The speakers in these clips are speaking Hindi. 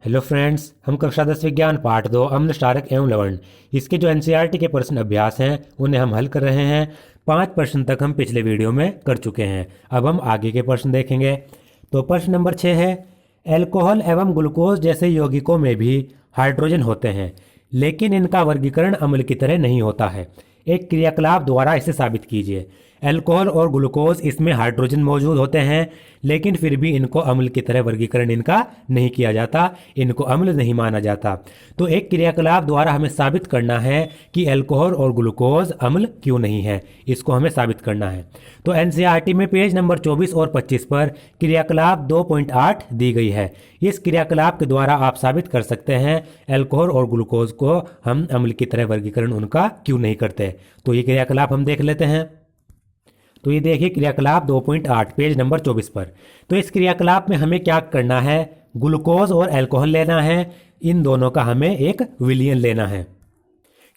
हेलो फ्रेंड्स, हम कक्षा 10 विज्ञान पाठ 2 अम्ल क्षारक एवं लवण इसके जो एनसीईआरटी के प्रश्न अभ्यास हैं उन्हें हम हल कर रहे हैं। 5 प्रश्न तक हम पिछले वीडियो में कर चुके हैं। अब हम आगे के प्रश्न देखेंगे। तो प्रश्न नंबर 6 है, एल्कोहल एवं ग्लूकोज जैसे यौगिकों में भी हाइड्रोजन होते हैं, लेकिन इनका वर्गीकरण अम्ल की तरह नहीं होता है। एक क्रियाकलाप द्वारा इसे साबित कीजिए। अल्कोहल और ग्लूकोज इसमें हाइड्रोजन मौजूद होते हैं, लेकिन फिर भी इनको अम्ल की तरह वर्गीकरण इनका नहीं किया जाता, इनको अम्ल नहीं माना जाता। तो एक क्रियाकलाप द्वारा हमें साबित करना है कि अल्कोहल और ग्लूकोज अम्ल क्यों नहीं है, इसको हमें साबित करना है। तो एनसीईआरटी में पेज नंबर 24 और 25 पर क्रियाकलाप 2.8 दी गई है। इस क्रियाकलाप के द्वारा आप साबित कर सकते हैं अल्कोहल और ग्लूकोज को हम अम्ल की तरह वर्गीकरण उनका क्यों नहीं करते। तो ये क्रियाकलाप हम देख लेते हैं। तो ये देखिए क्रियाकलाप 2.8 पेज नंबर 24 पर। तो इस क्रियाकलाप में हमें क्या करना है, ग्लूकोज और अल्कोहल लेना है। इन दोनों का हमें एक विलयन लेना है,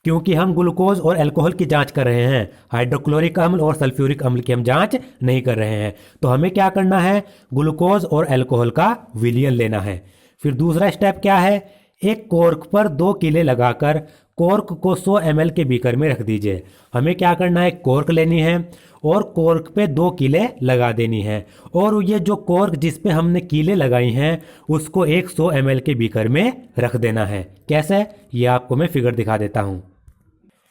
क्योंकि हम ग्लूकोज और अल्कोहल की जांच कर रहे हैं, हाइड्रोक्लोरिक अम्ल और सल्फ्यूरिक अम्ल की हम जांच नहीं कर रहे हैं। तो हमें क्या करना है, ग्लूकोज और अल्कोहल का विलयन लेना है। फिर दूसरा स्टेप क्या है, एक कॉर्क पर 2 कीले लगाकर कॉर्क को 100 ml के बीकर में रख दीजिए। हमें क्या करना है, कॉर्क लेनी है और कॉर्क पे 2 कीले लगा देनी है, और ये जो कॉर्क जिस पे हमने कीले लगाई हैं उसको एक 100 ml के बीकर में रख देना है। कैसे, ये आपको मैं फिगर दिखा देता हूँ।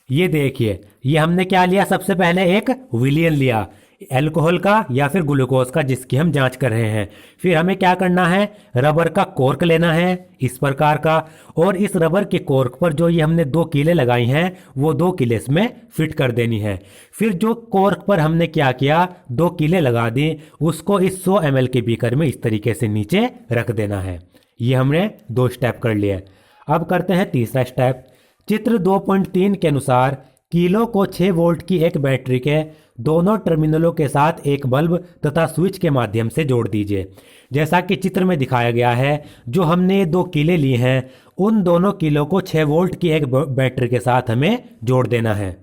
ये देखिए, ये हमने क्या लिया, सबसे पहले एक विलयन लिया अल्कोहल का या फिर ग्लूकोज का जिसकी हम जांच कर रहे हैं। फिर हमें क्या करना है, रबर का कॉर्क लेना है इस प्रकार का, और इस रबर के कॉर्क पर जो ये हमने 2 कीले लगाई हैं वो 2 कीले इसमें फिट कर देनी है। फिर जो कॉर्क पर हमने क्या किया, 2 कीले लगा दी, उसको इस 100 ml के बीकर में इस तरीके से नीचे रख देना है। ये हमने 2 स्टेप कर लिए। अब करते हैं तीसरा स्टेप। चित्र 2.3 के अनुसार कीलो को 6 वोल्ट की एक बैटरी के दोनों टर्मिनलों के साथ एक बल्ब तथा स्विच के माध्यम से जोड़ दीजिए। जैसा कि चित्र में दिखाया गया है, जो हमने 2 कीले लिए हैं उन दोनों कीलों को 6 वोल्ट की एक बैटरी के साथ हमें जोड़ देना है,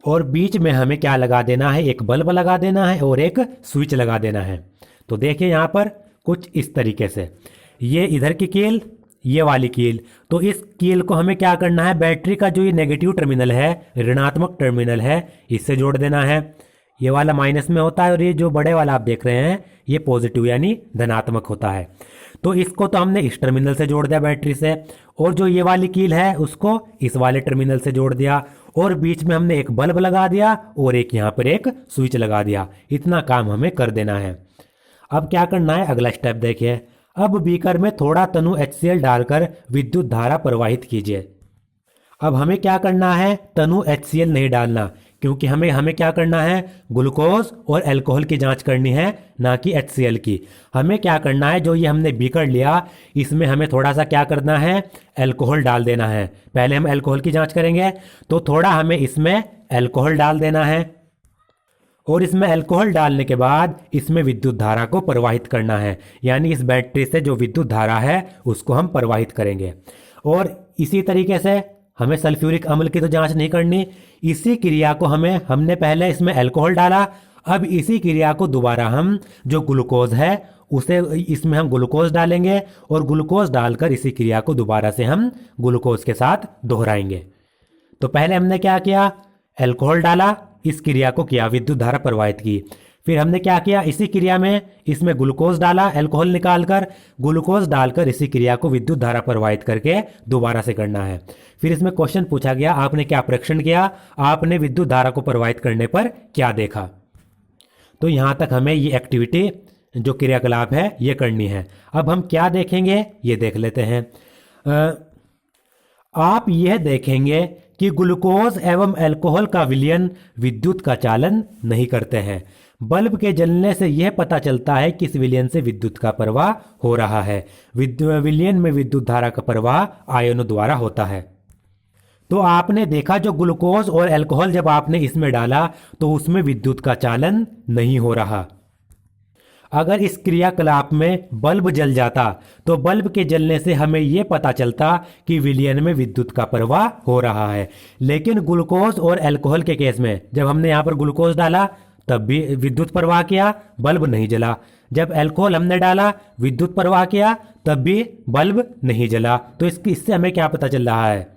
और बीच में हमें क्या लगा देना है, एक बल्ब लगा देना है और एक स्विच लगा देना है। तो देखिए यहाँ पर कुछ इस तरीके से, ये इधर की कील, ये वाली कील। तो इस कील को हमें क्या करना है, बैटरी का जो ये नेगेटिव टर्मिनल है, ऋणात्मक टर्मिनल है, इससे जोड़ देना है। ये वाला माइनस में होता है और ये जो बड़े वाला आप देख रहे हैं ये पॉजिटिव यानी धनात्मक होता है। तो इसको तो हमने इस टर्मिनल से जोड़ दिया बैटरी से, और जो ये वाली कील है उसको इस वाले टर्मिनल से जोड़ दिया, और बीच में हमने एक बल्ब लगा दिया और एक यहाँ पर एक स्विच लगा दिया। इतना काम हमें कर देना है। अब क्या करना है, अगला स्टेप देखिए। अब बीकर में थोड़ा तनु HCl डालकर विद्युत धारा प्रवाहित कीजिए। अब हमें क्या करना है, तनु HCl नहीं डालना, क्योंकि हमें क्या करना है, ग्लूकोज और अल्कोहल की जांच करनी है, ना कि HCl की। हमें क्या करना है, जो ये हमने बीकर लिया इसमें हमें थोड़ा सा क्या करना है, अल्कोहल डाल देना है। पहले हम अल्कोहल की जांच करेंगे, तो थोड़ा हमें इसमें अल्कोहल डाल देना है, और इसमें अल्कोहल डालने के बाद इसमें विद्युत धारा को प्रवाहित करना है, यानी इस बैटरी से जो विद्युत धारा है उसको हम प्रवाहित करेंगे। और इसी तरीके से हमें सल्फ्यूरिक अम्ल की तो जांच नहीं करनी। इसी क्रिया को हमने पहले इसमें अल्कोहल डाला, अब इसी क्रिया को दोबारा हम जो ग्लूकोज है उसे इसमें हम ग्लूकोज डालेंगे, और ग्लूकोज डालकर इसी क्रिया को दोबारा से हम ग्लूकोज के साथ दोहराएंगे। तो पहले हमने क्या किया, अल्कोहल डाला, इस क्रिया को किया, विद्युत धारा प्रवाहित की। फिर हमने क्या किया, इसी क्रिया में इसमें ग्लूकोज डाला, अल्कोहल निकालकर, ग्लूकोज डालकर इसी क्रिया को विद्युत धारा प्रवाहित करके दोबारा से करना है। फिर इसमें क्वेश्चन पूछा गया, आपने क्या परीक्षण किया, आपने विद्युत धारा को प्रवाहित करने पर क्या देखा। तो यहाँ तक हमें ये एक्टिविटी जो क्रियाकलाप है ये करनी है। अब हम क्या देखेंगे ये देख लेते हैं। आप यह देखेंगे कि ग्लूकोज एवं अल्कोहल का विलयन विद्युत का चालन नहीं करते हैं। बल्ब के जलने से यह पता चलता है कि इस विलयन से विद्युत का प्रवाह हो रहा है। विलयन में विद्युत धारा का प्रवाह आयनों द्वारा होता है। तो आपने देखा, जो ग्लूकोज और अल्कोहल जब आपने इसमें डाला तो उसमें विद्युत का चालन नहीं हो रहा। अगर इस क्रियाकलाप में बल्ब जल जाता तो बल्ब के जलने से हमें यह पता चलता कि विलयन में विद्युत का प्रवाह हो रहा है। लेकिन ग्लूकोज और अल्कोहल के केस में जब हमने यहाँ पर ग्लूकोज डाला तब भी विद्युत प्रवाह किया, बल्ब नहीं जला। जब अल्कोहल हमने डाला, विद्युत प्रवाह किया, तब भी बल्ब नहीं जला। तो इससे हमें क्या पता चल रहा है?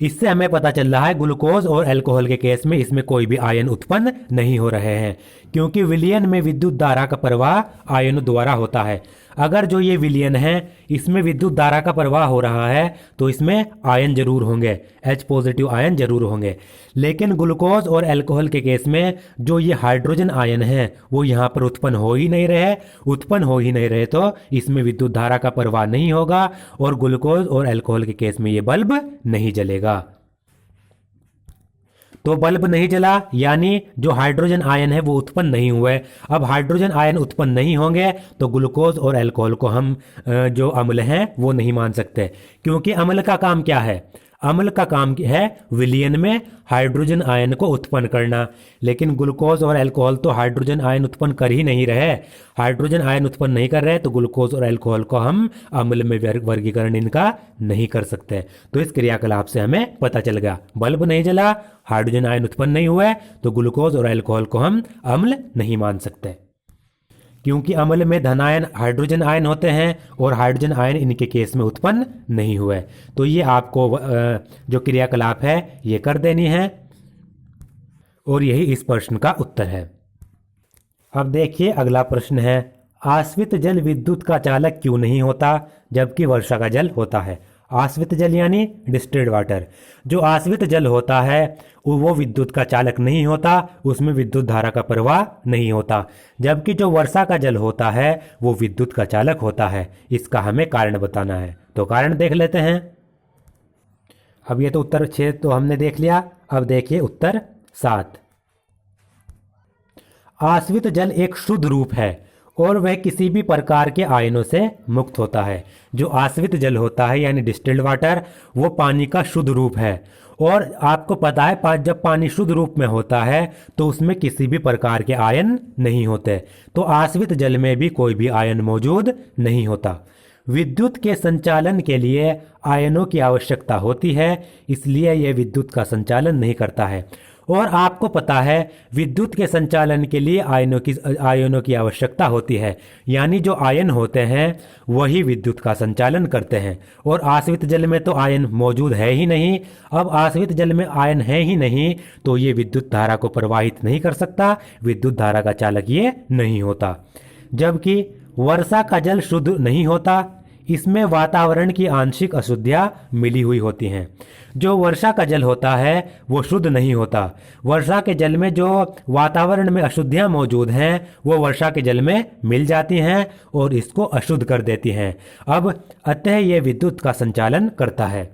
इससे हमें पता चल रहा है ग्लूकोज और अल्कोहल के केस में इसमें कोई भी आयन उत्पन्न नहीं हो रहे हैं, क्योंकि विलयन में विद्युत धारा का प्रवाह आयनों द्वारा होता है। अगर जो ये विलयन है इसमें विद्युत धारा का प्रवाह हो रहा है तो इसमें आयन जरूर होंगे, H पॉजिटिव आयन जरूर होंगे। लेकिन ग्लूकोज और अल्कोहल के केस में जो ये हाइड्रोजन आयन है वो यहाँ पर उत्पन्न हो ही नहीं रहे, तो इसमें विद्युत धारा का प्रवाह नहीं होगा और ग्लूकोज और अल्कोहल के केस में ये बल्ब नहीं जलेगा। तो बल्ब नहीं जला यानी जो हाइड्रोजन आयन है वो उत्पन्न नहीं हुए। अब हाइड्रोजन आयन उत्पन्न नहीं होंगे तो ग्लूकोज और अल्कोहल को हम जो अम्ल हैं वो नहीं मान सकते, क्योंकि अम्ल का काम क्या है? अम्ल का काम है विलयन में हाइड्रोजन आयन को उत्पन्न करना। लेकिन ग्लूकोज और अल्कोहल तो हाइड्रोजन आयन उत्पन्न कर ही नहीं रहे, हाइड्रोजन आयन उत्पन्न नहीं कर रहे, तो ग्लूकोज और अल्कोहल को हम अम्ल में वर्गीकरण इनका नहीं कर सकते। तो इस क्रियाकलाप से हमें पता चल गया बल्ब नहीं जला, हाइड्रोजन आयन उत्पन्न नहीं हुए, तो ग्लूकोज और अल्कोहल को हम अम्ल नहीं मान सकते, क्योंकि अम्ल में धन आयन हाइड्रोजन आयन होते हैं और हाइड्रोजन आयन इनके केस में उत्पन्न नहीं हुए। तो ये आपको जो क्रियाकलाप है ये कर देनी है और यही इस प्रश्न का उत्तर है। अब देखिए अगला प्रश्न है, आश्रित जल विद्युत का चालक क्यों नहीं होता जबकि वर्षा का जल होता है? आश्रित जल यानी डिस्टिल्ड वाटर। जो आश्रित जल होता है वो विद्युत का चालक नहीं होता, उसमें विद्युत धारा का प्रवाह नहीं होता, जबकि जो वर्षा का जल होता है वो विद्युत का चालक होता है। इसका हमें कारण बताना है, तो कारण देख लेते हैं। अब ये तो उत्तर 6 तो हमने देख लिया, अब देखिए उत्तर 7। आश्रित जल एक शुद्ध रूप है और वह किसी भी प्रकार के आयनों से मुक्त होता है। जो आश्रित जल होता है यानी डिस्टिल्ड वाटर वो पानी का शुद्ध रूप है, और आपको पता है जब पानी शुद्ध रूप में होता है तो उसमें किसी भी प्रकार के आयन नहीं होते, तो आश्रित जल में भी कोई भी आयन मौजूद नहीं होता। विद्युत के संचालन के लिए आयनों की आवश्यकता होती है, इसलिए यह विद्युत का संचालन नहीं करता है। और आपको पता है विद्युत के संचालन के लिए आयनों की आवश्यकता होती है, यानी जो आयन होते हैं वही विद्युत का संचालन करते हैं। और आश्रित जल में तो आयन मौजूद है ही नहीं। अब आश्रित जल में आयन है ही नहीं तो ये विद्युत धारा को प्रवाहित नहीं कर सकता, विद्युत धारा का चालक ये नहीं होता। जबकि वर्षा का जल शुद्ध नहीं होता, इसमें वातावरण की आंशिक अशुद्धियां मिली हुई होती हैं। जो वर्षा का जल होता है वो शुद्ध नहीं होता। वर्षा के जल में जो वातावरण में अशुद्धियां मौजूद हैं वो वर्षा के जल में मिल जाती हैं और इसको अशुद्ध कर देती हैं। अब अतः ये विद्युत का संचालन करता है।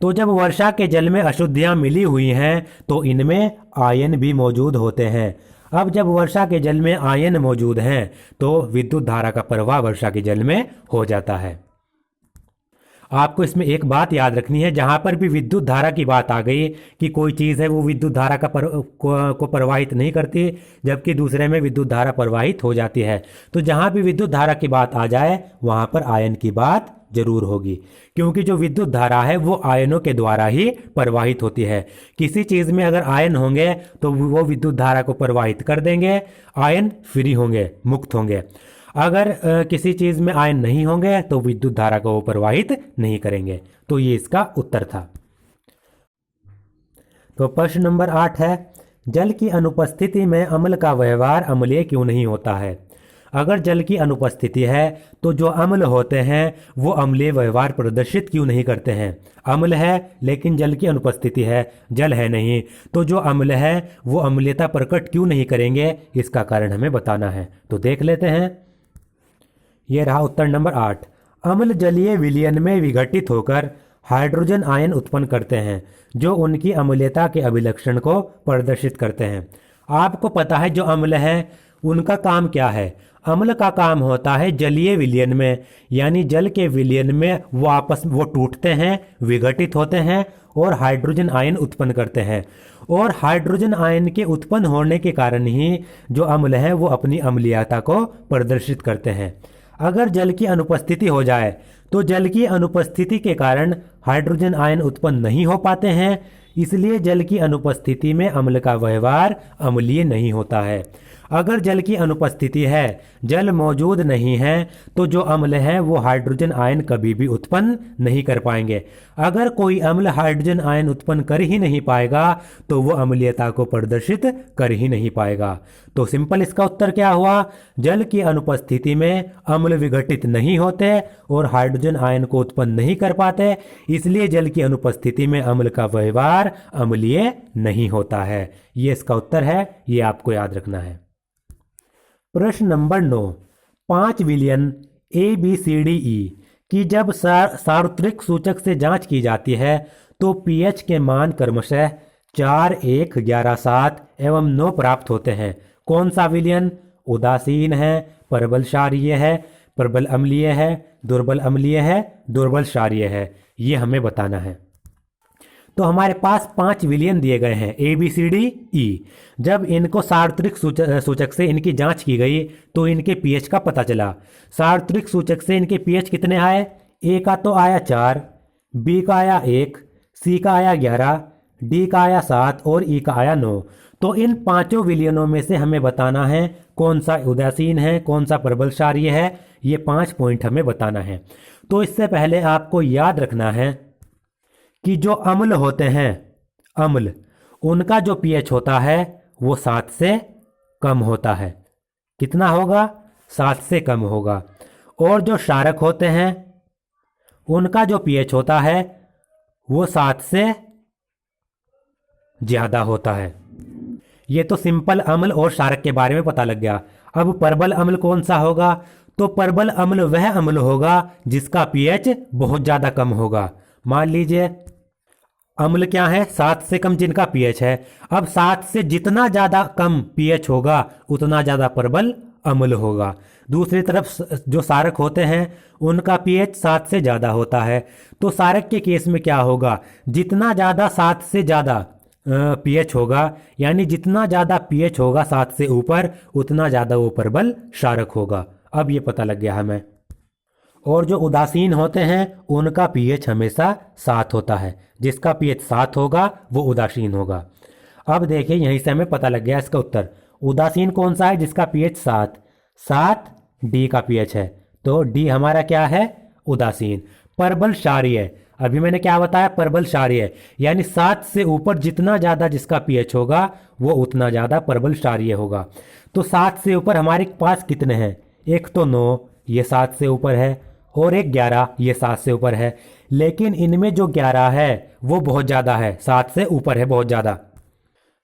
तो जब वर्षा के जल में अशुद्धियां मिली हुई हैं तो इनमें आयन भी मौजूद होते हैं। अब जब वर्षा के जल में आयन मौजूद हैं तो विद्युत धारा का प्रवाह वर्षा के जल में हो जाता है। आपको इसमें एक बात याद रखनी है, जहां पर भी विद्युत धारा की बात आ गई कि कोई चीज़ है वो विद्युत धारा को प्रवाहित नहीं करती जबकि दूसरे में विद्युत धारा प्रवाहित हो जाती है, तो जहां भी विद्युत धारा की बात आ जाए वहां पर आयन की बात जरूर होगी, क्योंकि जो विद्युत धारा है वो आयनों के द्वारा ही प्रवाहित होती है। किसी चीज़ में अगर आयन होंगे तो वो विद्युत धारा को प्रवाहित कर देंगे, आयन फ्री होंगे, मुक्त होंगे। अगर किसी चीज़ में आयन नहीं होंगे तो विद्युत धारा को वो प्रवाहित नहीं करेंगे। तो ये इसका उत्तर था। तो प्रश्न नंबर 8 है, जल की अनुपस्थिति में अम्ल का व्यवहार अम्लीय क्यों नहीं होता है? अगर जल की अनुपस्थिति है तो जो अम्ल होते हैं वो अम्लीय व्यवहार प्रदर्शित क्यों नहीं करते हैं? अम्ल है लेकिन जल की अनुपस्थिति है, जल है नहीं, तो जो अम्ल है वो अम्लीयता प्रकट क्यों नहीं करेंगे? इसका कारण हमें बताना है। तो देख लेते हैं। ये रहा उत्तर नंबर 8। अम्ल जलीय विलयन में विघटित होकर हाइड्रोजन आयन उत्पन्न करते हैं जो उनकी अम्लीयता के अभिलक्षण को प्रदर्शित करते हैं। आपको पता है जो अम्ल है उनका काम क्या है? अम्ल का काम होता है जलीय विलयन में, यानी जल के विलयन में वो टूटते हैं, विघटित होते हैं और हाइड्रोजन आयन उत्पन्न करते हैं। और हाइड्रोजन आयन के उत्पन्न होने के कारण ही जो अम्ल है वो अपनी अम्लीयता को प्रदर्शित करते हैं। अगर जल की अनुपस्थिति हो जाए तो जल की अनुपस्थिति के कारण हाइड्रोजन आयन उत्पन्न नहीं हो पाते हैं, इसलिए जल की अनुपस्थिति में अम्ल का व्यवहार अम्लीय नहीं होता है। अगर जल की अनुपस्थिति है, जल मौजूद नहीं है, तो जो अम्ल है वो हाइड्रोजन आयन कभी भी उत्पन्न नहीं कर पाएंगे। अगर कोई अम्ल हाइड्रोजन आयन उत्पन्न कर ही नहीं पाएगा तो वो अम्लीयता को प्रदर्शित कर ही नहीं पाएगा। तो सिंपल इसका उत्तर क्या हुआ? जल की अनुपस्थिति में अम्ल विघटित नहीं होते और हाइड्रोजन आयन को उत्पन्न नहीं कर पाते, इसलिए जल की अनुपस्थिति में अम्ल का व्यवहार अम्लीय नहीं होता है। ये इसका उत्तर है, ये आपको याद रखना है। प्रश्न नंबर 9, 5 विलयन ABCDE की जब सार्वत्रिक सूचक से जांच की जाती है तो पीएच के मान क्रमशः 4, 1, 11, 7 एवं 9 प्राप्त होते हैं। कौन सा विलयन उदासीन है, प्रबल क्षारीय है, प्रबल अम्लीय है, दुर्बल अम्लीय है, दुर्बल क्षारीय है? ये हमें बताना है। तो हमारे पास 5 विलयन दिए गए हैं ABCDE। जब इनको सार्वत्रिक सूचक से इनकी जांच की गई तो इनके पीएच का पता चला। सार्वत्रिक सूचक से इनके पीएच कितने आए? ए का तो आया 4, बी का आया 1, सी का आया 11, डी का आया 7 और ई का आया 9। तो इन पांचों विलयनों में से हमें बताना है कौन सा उदासीन है, कौन सा प्रबल क्षारीय है। ये 5 पॉइंट हमें बताना है। तो इससे पहले आपको याद रखना है कि जो अम्ल होते हैं, अम्ल, उनका जो पीएच होता है वो 7 से कम होता है। कितना होगा? 7 से कम होगा। और जो क्षारक होते हैं उनका जो पीएच होता है वो 7 से ज्यादा होता है। ये तो सिंपल अम्ल और क्षारक के बारे में पता लग गया। अब प्रबल अम्ल कौन सा होगा? तो प्रबल अम्ल वह अम्ल होगा जिसका पीएच बहुत ज्यादा कम होगा। मान लीजिए अम्ल क्या है? 7 से कम जिनका पीएच है। अब 7 से जितना ज्यादा कम पीएच होगा उतना ज्यादा प्रबल अम्ल होगा। दूसरी तरफ जो क्षारक होते हैं उनका पीएच 7 से ज्यादा होता है। तो क्षारक के केस में क्या होगा? जितना ज्यादा 7 से ज्यादा पीएच होगा, यानी जितना ज्यादा पीएच होगा 7 से ऊपर, उतना ज्यादा वो प्रबल क्षारक होगा। अब ये पता लग गया हमें। और जो उदासीन होते हैं उनका पीएच हमेशा 7 होता है। जिसका पीएच 7 होगा वो उदासीन होगा। अब देखिए यहीं से हमें पता लग गया इसका उत्तर। उदासीन कौन सा है? जिसका पीएच 7 डी का पीएच है। तो डी हमारा क्या है? उदासीन। प्रबल क्षारीय, अभी मैंने क्या बताया? प्रबल क्षारीय, यानी 7 से ऊपर जितना ज्यादा जिसका पीएच होगा वो उतना ज्यादा प्रबल क्षारीय होगा। तो 7 से ऊपर हमारे पास कितने हैं? एक तो 9, ये 7 से ऊपर है, और एक 11, ये 7 से ऊपर है। लेकिन इनमें जो 11 है वो बहुत ज्यादा है, 7 से ऊपर है बहुत ज्यादा।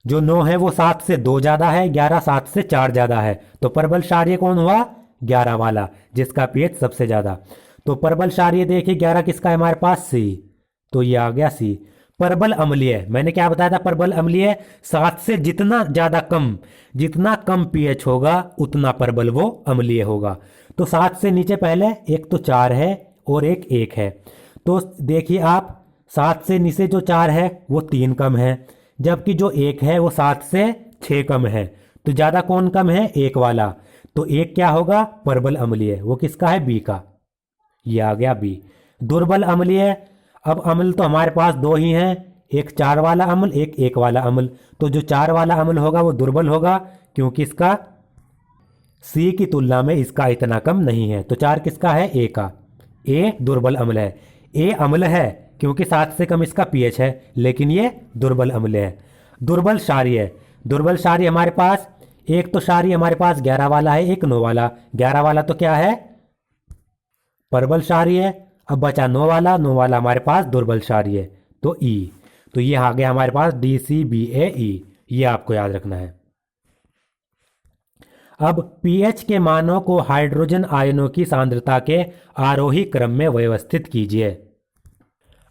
जो 9 है वो 7 से 2 ज्यादा है, 11 7 से 4 ज्यादा है। तो प्रबल क्षारीय कौन हुआ? 11 वाला, जिसका पीएच सबसे ज्यादा। तो प्रबल क्षारीय देखिए 11 किसका है हमारे पास? सी। तो ये आ गया सी। प्रबल अम्लीय, मैंने क्या बताया था? प्रबल अम्लीय 7 से जितना कम पीएच होगा उतना प्रबल वो अम्लीय होगा। तो 7 से नीचे पहले एक तो 4 है और एक 1 है। तो देखिए आप, 7 से नीचे जो 4 है वो 3 कम है, जबकि जो 1 है वो 7 से 6 कम है। तो ज्यादा कौन कम है? 1 वाला। तो 1 क्या होगा? प्रबल अम्लीय। वो किसका है? बी का। ये आ गया बी। दुर्बल अम्लीय, अब अम्ल तो हमारे पास 2 ही हैं, एक 4 वाला अम्ल, एक 1 वाला अम्ल। तो जो 4 वाला अम्ल होगा वो दुर्बल होगा, क्योंकि इसका सी की तुलना में इसका इतना कम नहीं है। तो 4 किसका है? ए का। ए दुर्बल अम्ल है। ए अम्ल है क्योंकि 7 से कम इसका पीएच है, लेकिन ये दुर्बल अम्ल है। दुर्बल क्षारीय, दुर्बल क्षारीय हमारे पास एक तो क्षारीय हमारे पास 11 वाला है, एक 9 वाला। 11 वाला तो क्या है? प्रबल क्षारीय। अब बचा 9 वाला, 9 वाला हमारे पास दुर्बल क्षारीय। तो ई। तो ये आ गया हमारे पास DCBAE। ये आपको याद रखना है। अब पीएच के मानों को हाइड्रोजन आयनों की सांद्रता के आरोही क्रम में व्यवस्थित कीजिए।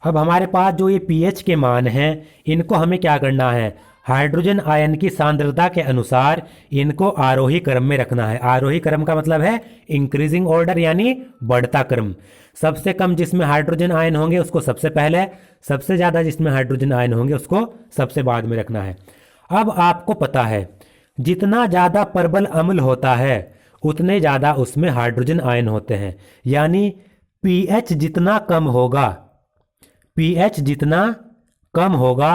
अब हमारे पास जो ये पीएच के मान हैं इनको हमें क्या करना है? हाइड्रोजन आयन की सांद्रता के अनुसार इनको आरोही क्रम में रखना है। आरोही क्रम का मतलब है इंक्रीजिंग ऑर्डर, यानी बढ़ता क्रम। सबसे कम जिसमें हाइड्रोजन आयन होंगे उसको सबसे पहले, सबसे ज्यादा जिसमें हाइड्रोजन आयन होंगे उसको सबसे बाद में रखना है। अब आपको पता है जितना ज्यादा प्रबल अम्ल होता है उतने ज्यादा उसमें हाइड्रोजन आयन होते हैं। यानी पीएच जितना कम होगा, पीएच जितना कम होगा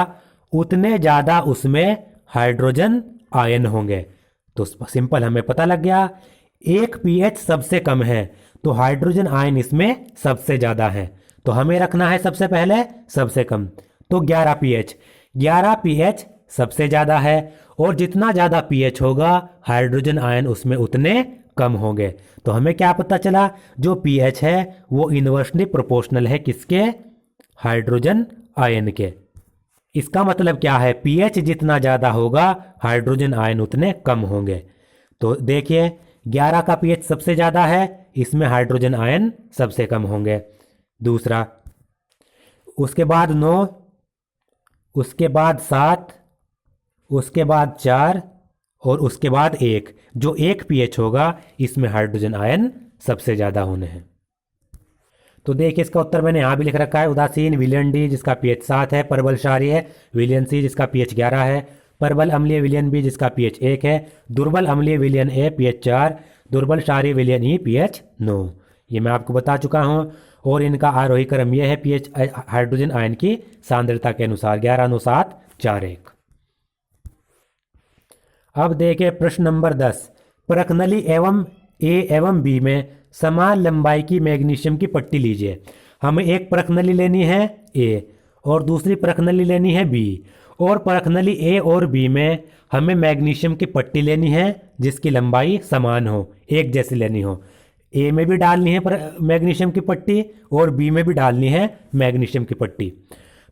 उतने ज्यादा उसमें हाइड्रोजन आयन होंगे। तो सिंपल हमें पता लग गया, एक पीएच सबसे कम है तो हाइड्रोजन आयन इसमें सबसे ज़्यादा है, तो हमें रखना है सबसे पहले सबसे कम। तो 11 पीएच, 11 पीएच सबसे ज़्यादा है, और जितना ज़्यादा पीएच होगा हाइड्रोजन आयन उसमें उतने कम होंगे। तो हमें क्या पता चला, जो पीएच है वो इन्वर्सली प्रोपोर्शनल है किसके, हाइड्रोजन आयन के। इसका मतलब क्या है, पीएच जितना ज़्यादा होगा हाइड्रोजन आयन उतने कम होंगे। तो देखिए 11 का पीएच सबसे ज़्यादा है, इसमें हाइड्रोजन आयन सबसे कम होंगे। दूसरा, उसके बाद 9, उसके बाद 7, उसके बाद 4 और उसके बाद 1, जो 1 पीएच होगा इसमें हाइड्रोजन आयन सबसे ज़्यादा होने हैं। तो देखिए इसका उत्तर मैंने यहाँ भी लिख रखा है, उदासीन विलियन डी जिसका पीएच 7 है, परबल क्षारीय विलियन सी जिसका पीएच 11 है, परबल अम्लीय विलियन बी जिसका पीएच 1 है, दुर्बल अम्लीय विलियन ए पीएच 4, दुर्बल क्षारीय विलियन ई पीएच 9। ये मैं आपको बता चुका हूँ। और इनका आरोही क्रम यह है पीएच हाइड्रोजन आयन की सांद्रता के अनुसार 11, 9, 7, 4, 1। अब देखिए प्रश्न नंबर 10, परखनली एवं ए एवं बी में समान लंबाई की मैग्नीशियम की पट्टी लीजिए। हमें एक परखनली लेनी है ए और दूसरी परखनली लेनी है बी, और परखनली ए और बी में हमें मैग्नीशियम की पट्टी लेनी है जिसकी लंबाई समान हो, एक जैसी लेनी हो। ए में भी डालनी है मैग्नीशियम की पट्टी और बी में भी डालनी है मैग्नीशियम की पट्टी।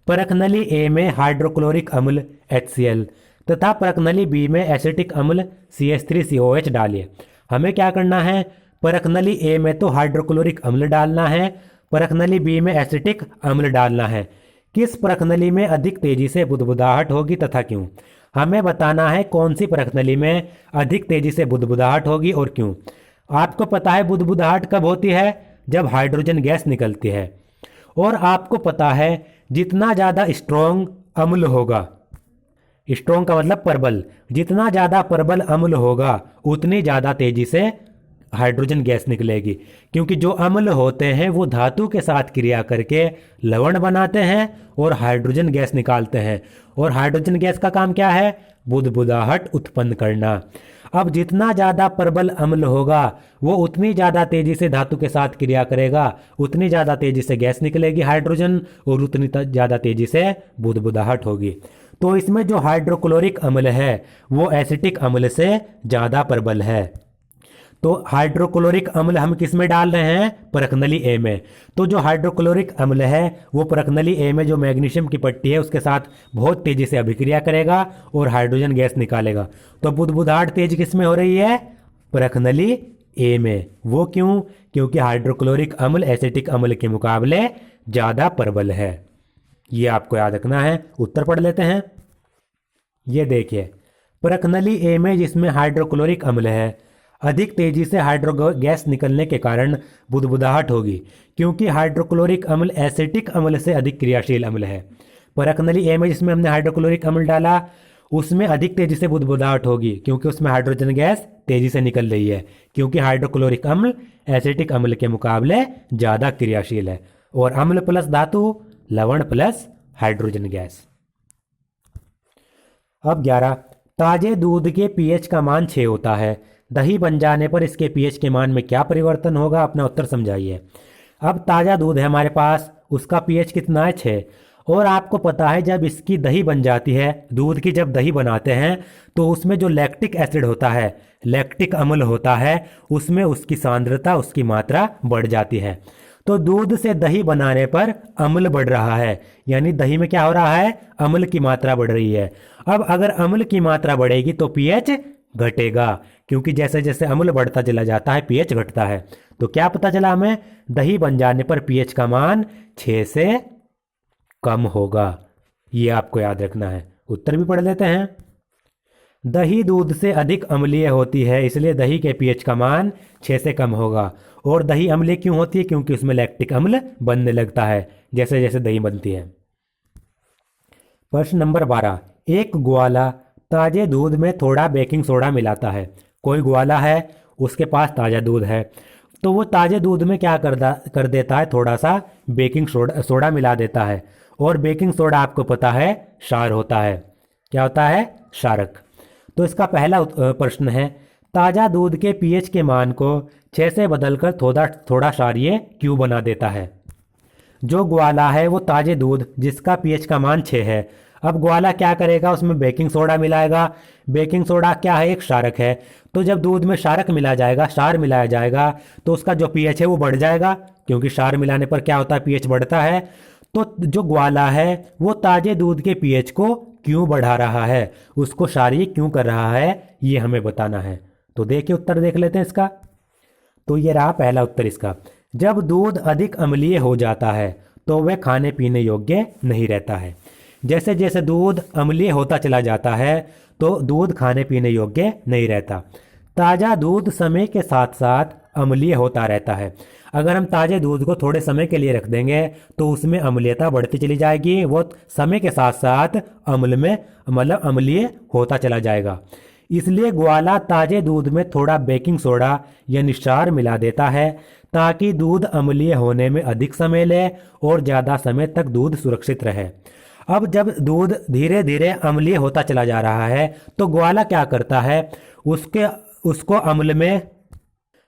परखनली ए में हाइड्रोक्लोरिक अम्ल HCl तथा परखनली बी में एसिटिक अम्ल CH3COH डालिए। हमें क्या करना है, परखनली ए में तो हाइड्रोक्लोरिक अम्ल डालना है, परखनली बी में एसिटिक अम्ल डालना है। किस परखनली में अधिक तेजी से बुदबुदाहट होगी तथा क्यों? हमें बताना है कौन सी परखनली में अधिक तेजी से बुदबुदाहट होगी और क्यों। आपको पता है बुदबुदाहट कब होती है, जब हाइड्रोजन गैस निकलती है। और आपको पता है जितना ज़्यादा स्ट्रॉन्ग अम्ल होगा, स्ट्रॉन्ग का मतलब प्रबल, जितना ज़्यादा प्रबल अम्ल होगा उतनी ज़्यादा तेजी से हाइड्रोजन गैस निकलेगी, क्योंकि जो अम्ल होते हैं वो धातु के साथ क्रिया करके लवण बनाते हैं और हाइड्रोजन गैस निकालते हैं। और हाइड्रोजन गैस का काम क्या है, बुदबुदाहट उत्पन्न करना। अब जितना ज़्यादा प्रबल अम्ल होगा वो उतनी ज़्यादा तेज़ी से धातु के साथ क्रिया करेगा, उतनी ज़्यादा तेज़ी से गैस निकलेगी हाइड्रोजन, और उतनी ज़्यादा तेज़ी से बुदबुदाहट होगी। तो इसमें जो हाइड्रोक्लोरिक अम्ल है वो एसिटिक अम्ल से ज़्यादा प्रबल है। तो हाइड्रोक्लोरिक अम्ल हम किस में डाल रहे हैं, परखनली ए में। तो जो हाइड्रोक्लोरिक अम्ल है वो परखनली ए में जो मैग्नीशियम की पट्टी है उसके साथ बहुत तेज़ी से अभिक्रिया करेगा और हाइड्रोजन गैस निकालेगा। तो बुदबुदाहट तेज किस में हो रही है, परखनली ए में। वो क्यों, क्योंकि हाइड्रोक्लोरिक अम्ल एसिटिक अम्ल के मुकाबले ज़्यादा प्रबल है। ये आपको याद रखना है। उत्तर पढ़ लेते हैं। ये देखिए, परखनली ए में जिसमें हाइड्रोक्लोरिक अम्ल है अधिक तेजी से हाइड्रो गैस निकलने के कारण बुदबुदाहट होगी, क्योंकि हाइड्रोक्लोरिक अम्ल एसिटिक अम्ल से अधिक क्रियाशील अम्ल है। परखनली ए में जिसमें हमने हाइड्रोक्लोरिक अम्ल डाला उसमें अधिक तेजी से बुदबुदाहट होगी, क्योंकि उसमें हाइड्रोजन गैस तेजी से निकल रही है, क्योंकि हाइड्रोक्लोरिक अम्ल एसिटिक अम्ल के मुकाबले ज़्यादा क्रियाशील है। और अम्ल प्लस धातु, लवण प्लस हाइड्रोजन गैस। अब 11, ताजे दूध के पीएच का मान 6 होता है, दही बन जाने पर इसके पीएच के मान में क्या परिवर्तन होगा, अपना उत्तर समझाइए। अब ताज़ा दूध है हमारे पास, उसका पीएच कितना है, 6। और आपको पता है जब इसकी दही बन जाती है, दूध की जब दही बनाते हैं तो उसमें जो लैक्टिक एसिड होता है, लैक्टिक अम्ल होता है, उसमें उसकी सांद्रता, उसकी मात्रा बढ़ जाती है। तो दूध से दही बनाने पर अम्ल बढ़ रहा है, यानी दही में क्या हो रहा है, अम्ल की मात्रा बढ़ रही है। अब अगर अम्ल की मात्रा बढ़ेगी तो पीएच घटेगा, क्योंकि जैसे जैसे अम्ल बढ़ता चला जाता है पीएच घटता है। तो क्या पता चला हमें, दही बन जाने पर पीएच का मान 6 से कम होगा। ये आपको याद रखना है। उत्तर भी पढ़ लेते हैं। दही दूध से अधिक अम्लीय होती है, इसलिए दही के पीएच का मान 6 से कम होगा। और दही अम्लीय क्यों होती है, क्योंकि उसमें लैक्टिक अम्ल बनने लगता है जैसे जैसे दही बनती है। प्रश्न नंबर 12, एक ग्वाला ताजे दूध में थोड़ा बेकिंग सोडा मिलाता है। कोई ग्वाला है, उसके पास ताज़ा दूध है, तो वो ताजे दूध में क्या कर देता है, थोड़ा सा बेकिंग सोडा मिला देता है। और बेकिंग सोडा आपको पता है क्षार होता है। क्या होता है, क्षारक। तो इसका पहला प्रश्न है, ताज़ा दूध के पीएच के मान को 6 से बदलकर थोड़ा थोड़ा क्षारीय क्यों बना देता है। जो ग्वाला है वो ताज़े दूध जिसका पीएच का मान 6 है। अब ग्वाला क्या करेगा, उसमें बेकिंग सोडा मिलाएगा। बेकिंग सोडा क्या है, एक क्षारक है। तो जब दूध में क्षारक मिला जाएगा, क्षार मिलाया जाएगा, तो उसका जो पीएच है वो बढ़ जाएगा, क्योंकि क्षार मिलाने पर क्या होता है, पीएच बढ़ता है। तो जो ग्वाला है वो ताज़े दूध के पीएच को क्यों बढ़ा रहा है, उसको क्षारीय क्यों कर रहा है, ये हमें बताना है। तो देखिए उत्तर देख लेते हैं इसका। तो ये रहा पहला उत्तर इसका। जब दूध अधिक अम्लीय हो जाता है तो वह खाने पीने योग्य नहीं रहता है। जैसे जैसे दूध अम्लीय होता चला जाता है तो दूध खाने पीने योग्य नहीं रहता। ताज़ा दूध समय के साथ साथ अम्लीय होता रहता है। अगर हम ताज़े दूध को थोड़े समय के लिए रख देंगे तो उसमें अम्लीयता बढ़ती चली जाएगी, वो समय के साथ साथ अम्ल में मतलब अम्लीय होता चला जाएगा। इसलिए ग्वाला ताज़े दूध में थोड़ा बेकिंग सोडा या क्षार मिला देता है ताकि दूध अम्लीय होने में अधिक समय ले और ज़्यादा समय तक दूध सुरक्षित रहे। अब जब दूध धीरे धीरे अम्लीय होता चला जा रहा है तो ग्वाला क्या करता है, उसको अम्ल में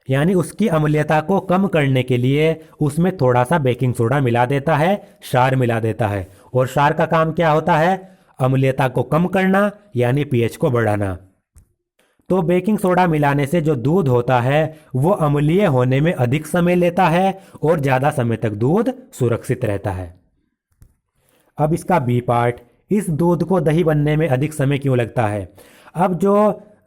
यानी उसकी अम्लीयता को कम करने के लिए उसमें थोड़ा सा बेकिंग सोडा मिला देता है, क्षार मिला देता है। और क्षार का काम क्या होता है, अम्लीयता को कम करना यानी पीएच को बढ़ाना। तो बेकिंग सोडा मिलाने से जो दूध होता है वो अम्लीय होने में अधिक समय लेता है और ज़्यादा समय तक दूध सुरक्षित रहता है। अब इसका बी पार्ट, इस दूध को दही बनने में अधिक समय क्यों लगता है। अब जो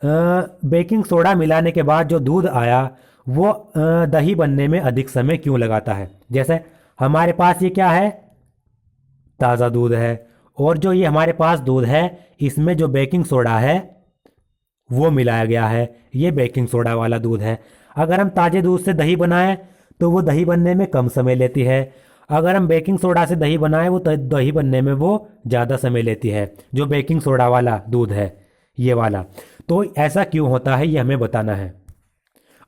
बेकिंग सोडा मिलाने के बाद जो दूध आया वो दही बनने में अधिक समय क्यों लगाता है। जैसे हमारे पास ये क्या है, ताज़ा दूध है, और जो ये हमारे पास दूध है इसमें जो बेकिंग सोडा है वो मिलाया गया है, ये बेकिंग सोडा वाला दूध है। अगर हम ताज़े दूध से दही बनाएं तो वो दही बनने में कम समय लेती है। अगर हम बेकिंग सोडा से दही बनाएं वो दही बनने में वो ज़्यादा समय लेती है, जो बेकिंग सोडा वाला दूध है ये वाला। तो ऐसा क्यों होता है ये हमें बताना है।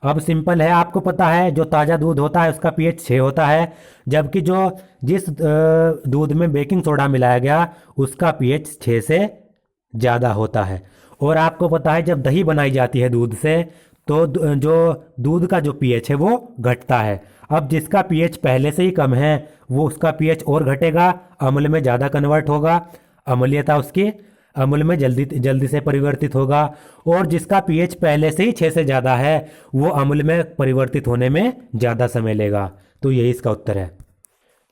अब सिंपल है, आपको पता है जो ताज़ा दूध होता है उसका पीएच 6 होता है, जबकि जिस दूध में बेकिंग सोडा मिलाया गया उसका पीएच 6 से ज़्यादा होता है। और आपको पता है जब दही बनाई जाती है दूध से तो जो दूध का जो पीएच है वो घटता है। अब जिसका पीएच पहले से ही कम है वो उसका पीएच और घटेगा, अम्ल में ज़्यादा कन्वर्ट होगा, अम्लीयता उसकी अम्ल में जल्दी से परिवर्तित होगा। और जिसका पीएच पहले से ही 6 से ज़्यादा है वो अम्ल में परिवर्तित होने में ज़्यादा समय लेगा। तो यही इसका उत्तर है।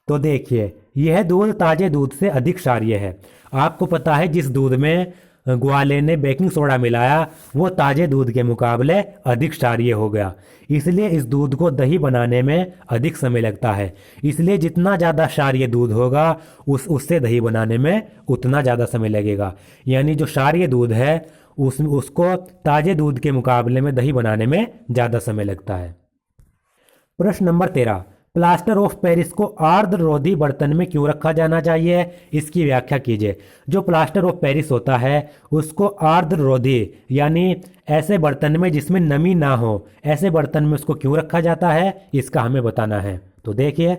तो देखिए यह दूध ताज़े दूध से अधिक क्षारीय है। आपको पता है जिस दूध में ग्वाले ने बेकिंग सोडा मिलाया वो ताज़े दूध के मुकाबले अधिक क्षारीय हो गया, इसलिए इस दूध को दही बनाने में अधिक समय लगता है। इसलिए जितना ज़्यादा क्षारीय दूध होगा उससे दही बनाने में उतना ज़्यादा समय लगेगा। यानी जो क्षारीय दूध है उसको ताज़े दूध के मुकाबले में दही बनाने में ज़्यादा समय लगता है। प्रश्न नंबर 13, प्लास्टर ऑफ पेरिस को आर्द्ररोधी बर्तन में क्यों रखा जाना चाहिए, इसकी व्याख्या कीजिए। जो प्लास्टर ऑफ पेरिस होता है उसको आर्द्ररोधी यानी ऐसे बर्तन में जिसमें नमी ना हो, ऐसे बर्तन में उसको क्यों रखा जाता है इसका हमें बताना है। तो देखिए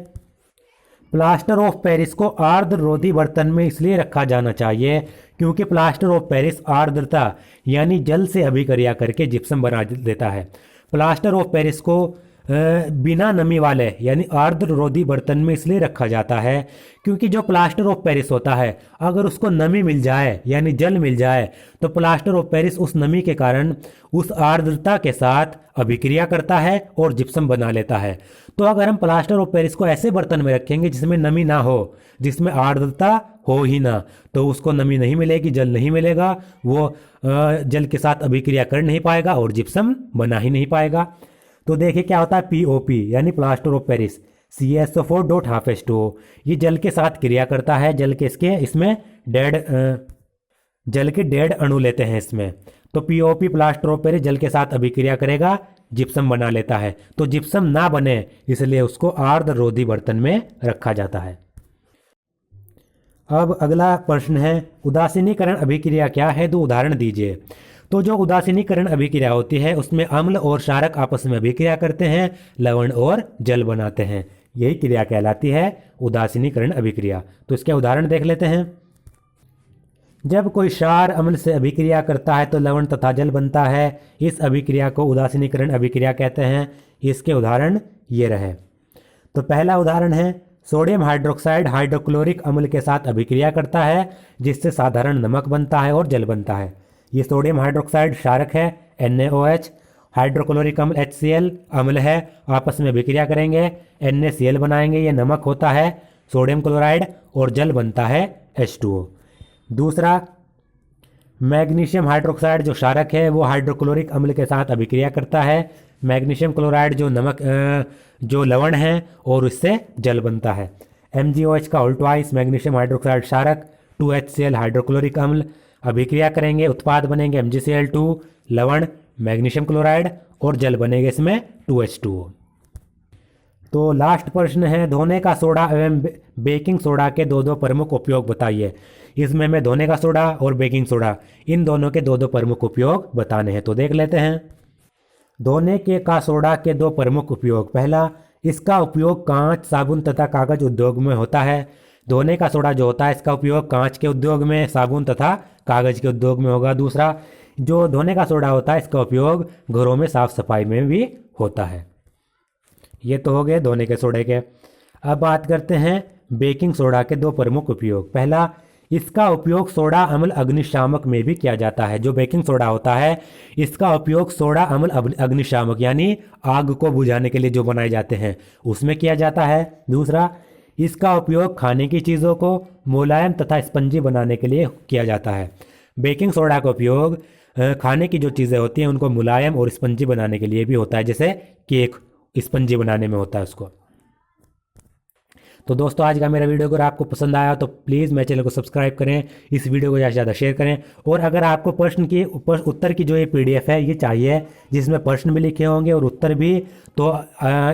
प्लास्टर ऑफ पेरिस को आर्द्ररोधी बर्तन में इसलिए रखा जाना चाहिए क्योंकि प्लास्टर ऑफ पेरिस आर्द्रता यानी जल से अभिक्रिया करके जिप्सम बना देता है। प्लास्टर ऑफ पेरिस को बिना नमी वाले यानी आर्द्ररोधी बर्तन में इसलिए रखा जाता है क्योंकि जो प्लास्टर ऑफ पेरिस होता है अगर उसको नमी मिल जाए यानी जल मिल जाए तो प्लास्टर ऑफ पेरिस उस नमी के कारण उस आर्द्रता के साथ अभिक्रिया करता है और जिप्सम बना लेता है। तो अगर हम प्लास्टर ऑफ पेरिस को ऐसे बर्तन में रखेंगे जिसमें नमी ना हो, जिसमें आर्द्रता हो ही ना, तो उसको नमी नहीं मिलेगी, जल नहीं मिलेगा, वो जल के साथ अभिक्रिया कर नहीं पाएगा और जिप्सम बना ही नहीं पाएगा। तो देखिए क्या होता है, पीओपी यानी प्लास्टर ऑफ पेरिस CSO4.2 ये जल के साथ क्रिया करता है। इसमें जल के डेड अणु लेते हैं इसमें। तो पीओपी प्लास्टर ऑफ पेरिस जल के साथ अभिक्रिया करेगा, जिप्सम बना लेता है। तो जिप्सम ना बने इसलिए उसको आर्द्ररोधी बर्तन में रखा जाता है। अब अगला प्रश्न है उदासीनीकरण अभिक्रिया क्या है, तो उदाहरण दीजिए। तो जो उदासीनीकरण अभिक्रिया होती है उसमें अम्ल और क्षारक आपस में अभिक्रिया करते हैं, लवण और जल बनाते हैं, यही क्रिया कहलाती है उदासीनीकरण अभिक्रिया। तो इसके उदाहरण देख लेते हैं। जब कोई क्षार अम्ल से अभिक्रिया करता है तो लवण तथा जल बनता है। इस अभिक्रिया को उदासीनीकरण अभिक्रिया कहते हैं। इसके उदाहरण ये रहे। तो पहला उदाहरण है, सोडियम हाइड्रोक्साइड हाइड्रोक्लोरिक अम्ल के साथ अभिक्रिया करता है जिससे साधारण नमक बनता है और जल बनता है। ये सोडियम हाइड्रोक्साइड क्षारक है NaOH, हाइड्रोक्लोरिक अम्ल HCl अम्ल है, आपस में अभिक्रिया करेंगे NaCl बनाएंगे, ये नमक होता है सोडियम क्लोराइड, और जल बनता है H2O। दूसरा, मैग्नीशियम हाइड्रोक्साइड जो क्षारक है वो हाइड्रोक्लोरिक अम्ल के साथ अभिक्रिया करता है। मैग्नीशियम क्लोराइड जो जो लवण है और उससे जल बनता है। MgOH का उल्टवाइस मैग्नीशियम हाइड्रोक्साइड क्षारक 2HCl हाइड्रोक्लोरिक अम्ल, अभिक्रिया करेंगे उत्पाद बनेंगे MgCl2 लवण मैग्नीशियम क्लोराइड और जल बनेगा इसमें 2H2O। तो लास्ट प्रश्न है, धोने का सोडा एवं बेकिंग सोडा के दो प्रमुख उपयोग बताइए। इसमें हमें धोने का सोडा और बेकिंग सोडा इन दोनों के दो प्रमुख उपयोग बताने हैं। तो देख लेते हैं। धोने के का सोडा के दो प्रमुख उपयोग। पहला, इसका उपयोग कांच, साबुन तथा कागज उद्योग में होता है। धोने का सोडा जो होता है इसका उपयोग कांच के उद्योग में, साबुन तथा कागज के उद्योग में होगा। दूसरा, जो धोने का सोडा होता है इसका उपयोग घरों में साफ सफाई में भी होता है। ये तो हो गए धोने के सोडे के। अब बात करते हैं बेकिंग सोडा के दो प्रमुख उपयोग। पहला, इसका उपयोग सोडा अम्ल अग्निशामक में भी किया जाता है। जो बेकिंग सोडा होता है इसका उपयोग सोडा अम्ल अग्निशामक यानी आग को बुझाने के लिए जो बनाए जाते हैं उसमें किया जाता है। दूसरा, इसका उपयोग खाने की चीज़ों को मुलायम तथा स्पंजी बनाने के लिए किया जाता है। बेकिंग सोडा का उपयोग खाने की जो चीज़ें होती हैं उनको मुलायम और स्पंजी बनाने के लिए भी होता है, जैसे केक स्पंजी बनाने में होता है उसको। तो दोस्तों, आज का मेरा वीडियो अगर आपको पसंद आया तो प्लीज़ मेरे चैनल को सब्सक्राइब करें, इस वीडियो को ज़्यादा से ज़्यादा शेयर करें। और अगर आपको प्रश्न की उत्तर की जो ये PDF है ये चाहिए जिसमें प्रश्न भी लिखे होंगे और उत्तर भी, तो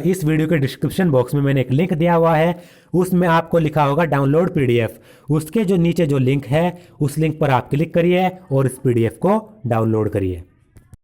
इस वीडियो के डिस्क्रिप्शन बॉक्स में मैंने एक लिंक दिया हुआ है, उसमें आपको लिखा होगा डाउनलोड PDF। उसके जो नीचे जो लिंक है उस लिंक पर आप क्लिक करिए और इस PDF को डाउनलोड करिए।